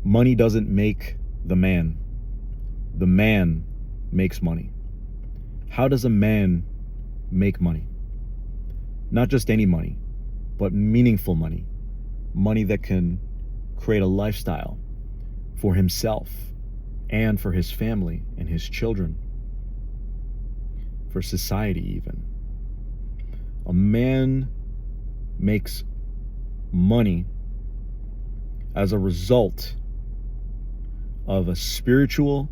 Money doesn't make the man. The man makes money. How does a man make money? Not just any money, but meaningful money. Money that can create a lifestyle for himself and for his family and his children, for society even. A man makes money as a result of a spiritual,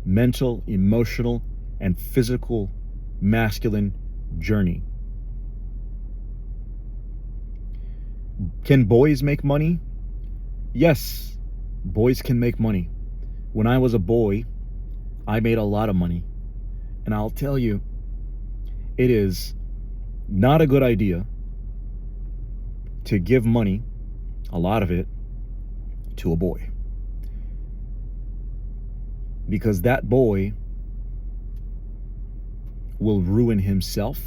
mental, emotional, and physical masculine journey. Can boys make money? Yes, boys can make money. When I was a boy, I made a lot of money. And I'll tell you, it is not a good idea to give money, a lot of it, to a boy. Because that boy will ruin himself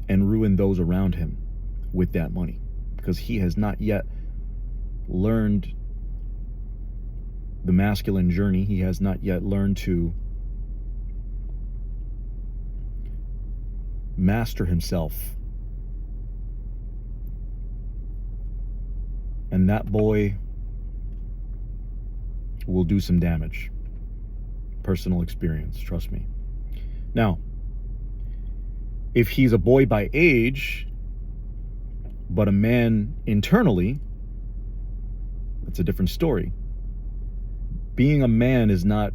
and ruin those around him with that money. Because he has not yet learned the masculine journey. He has not yet learned to master himself. And that boy will do some damage. Personal experience, trust me. Now, if he's a boy by age, but a man internally, that's a different story. Being a man is not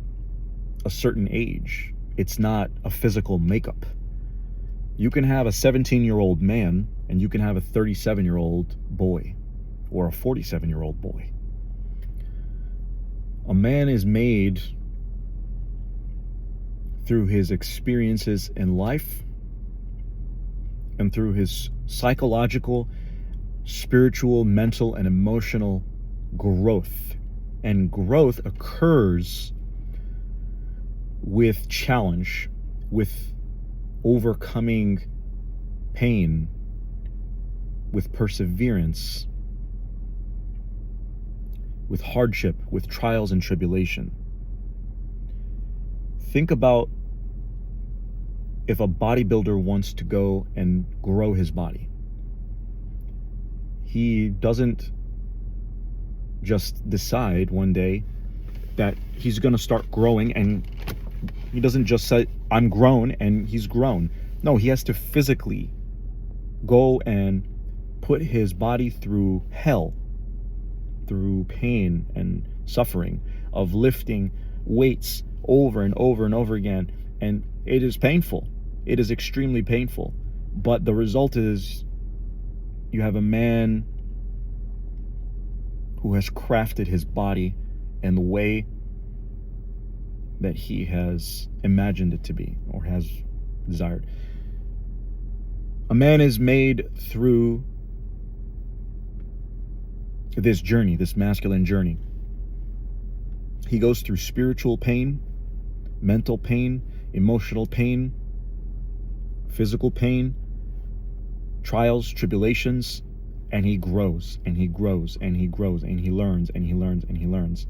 a certain age. It's not a physical makeup. You can have a 17-year-old man and you can have a 37-year-old boy or a 47-year-old boy. A man is made through his experiences in life and through his psychological, spiritual, mental, and emotional growth. And growth occurs with challenge, with overcoming pain, with perseverance, with hardship, with trials and tribulation. Think about if a bodybuilder wants to go and grow his body. He doesn't just decide one day that he's going to start growing, and he doesn't just say, I'm grown, and he's grown. No, he has to physically go and put his body through hell, through pain and suffering of lifting weights over and over and over again. And it is painful. It is extremely painful. But the result is you have a man who has crafted his body in the way that he has imagined it to be or has desired. A man is made through this journey, this masculine journey. He goes through spiritual pain, mental pain, emotional pain, physical pain, trials, tribulations, and he grows and he grows and he grows and he learns and he learns and he learns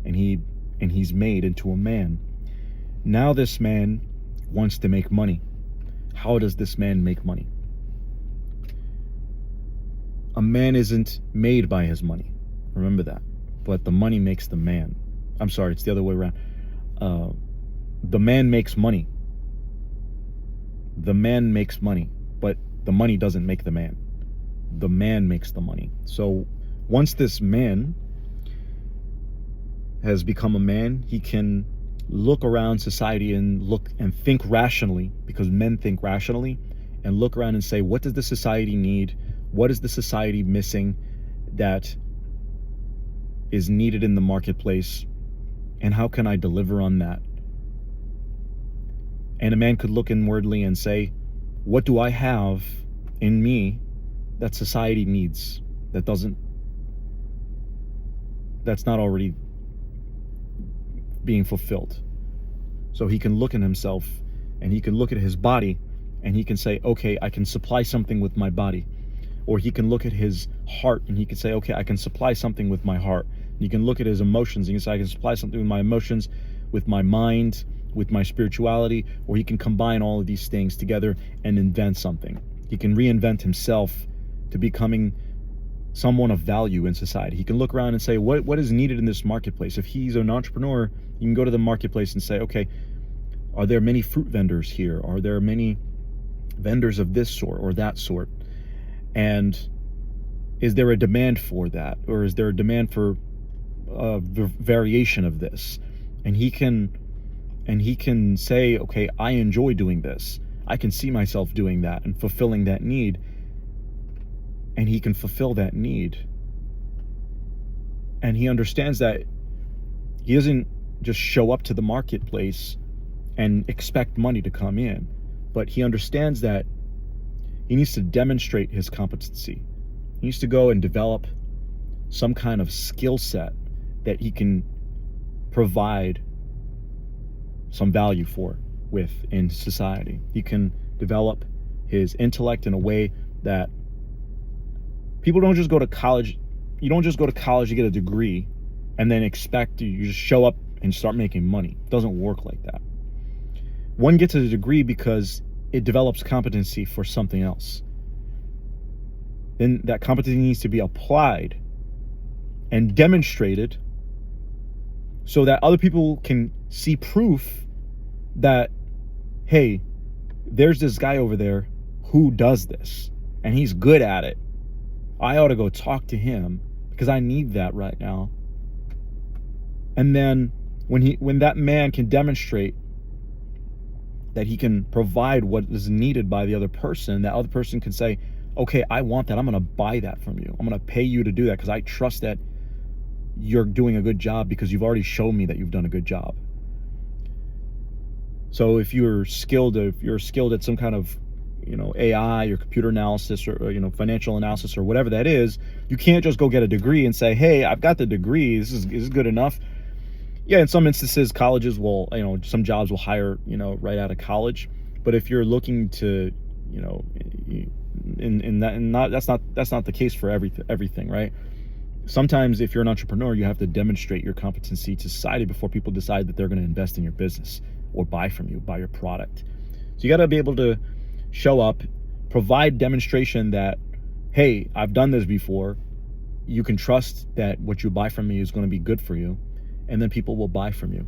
and he's made into a man. Now this man wants to make money. How does this man make money? A man isn't made by his money. Remember that. But the money makes the man. I'm sorry, it's the other way around. The man makes money. The man makes money, but the money doesn't make the man. The man makes the money. So once this man has become a man, he can look around society and look and think rationally, because men think rationally, and look around and say, what does the society need? What is the society missing that is needed in the marketplace? And how can I deliver on that? And a man could look inwardly and say, what do I have in me that society needs, that's not already being fulfilled? So he can look in himself and he can look at his body and he can say, okay, I can supply something with my body. Or he can look at his heart and he can say, okay, I can supply something with my heart. You can look at his emotions and he can say, I can supply something with my emotions, with my mind, with my spirituality. Or he can combine all of these things together and invent something. He can reinvent himself to becoming someone of value in society. He can look around and say, what is needed in this marketplace? If he's an entrepreneur, you can go to the marketplace and say, okay, are there many fruit vendors here? Are there many vendors of this sort or that sort? And is there a demand for that? Or is there a demand for a variation of this? And he can say, okay, I enjoy doing this. I can see myself doing that and fulfilling that need. And he can fulfill that need. And he understands that he doesn't just show up to the marketplace and expect money to come in, but he understands that he needs to demonstrate his competency. He needs to go and develop some kind of skill set that he can provide some value in society. He can develop his intellect in a way that people don't just go to college. You don't just go to college to get a degree and then expect you just show up and start making money. It doesn't work like that. One gets a degree because it develops competency for something else. Then that competency needs to be applied and demonstrated so that other people can see proof that, hey, there's this guy over there who does this and he's good at it. I ought to go talk to him because I need that right now. And then when that man can demonstrate that he can provide what is needed by the other person, that other person can say, okay, I want that. I'm going to buy that from you. I'm going to pay you to do that because I trust that you're doing a good job because you've already shown me that you've done a good job. So if you're skilled at some kind of, AI or computer analysis or financial analysis or whatever that is, you can't just go get a degree and say, hey, I've got the degree. This is good enough. Yeah, in some instances, colleges will, some jobs will hire, right out of college. But if you're looking to, that's not the case for everything, right? Sometimes if you're an entrepreneur, you have to demonstrate your competency to society before people decide that they're going to invest in your business or buy from you, buy your product. So you got to be able to show up, provide demonstration that, hey, I've done this before. You can trust that what you buy from me is going to be good for you, and then people will buy from you.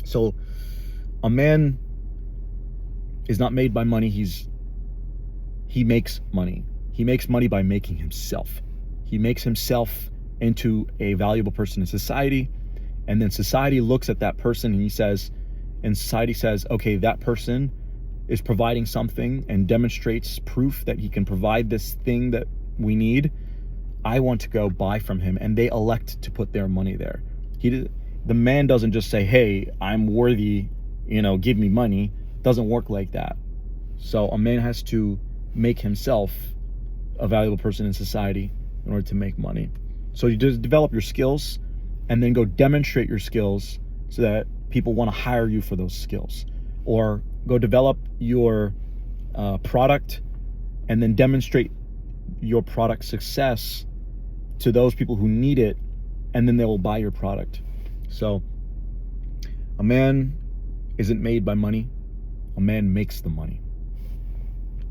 So a man is not made by money. He makes money. He makes money by making himself. He makes himself into a valuable person in society, and then society looks at that person and society says, okay, that person is providing something and demonstrates proof that he can provide this thing that we need. I want to go buy from him, and they elect to put their money there. The man doesn't just say, hey, I'm worthy, give me money. It doesn't work like that. So a man has to make himself a valuable person in society in order to make money. So you just develop your skills and then go demonstrate your skills so that people want to hire you for those skills. Or go develop your product and then demonstrate your product success to those people who need it, and then they will buy your product. So a man isn't made by money. A man makes the money.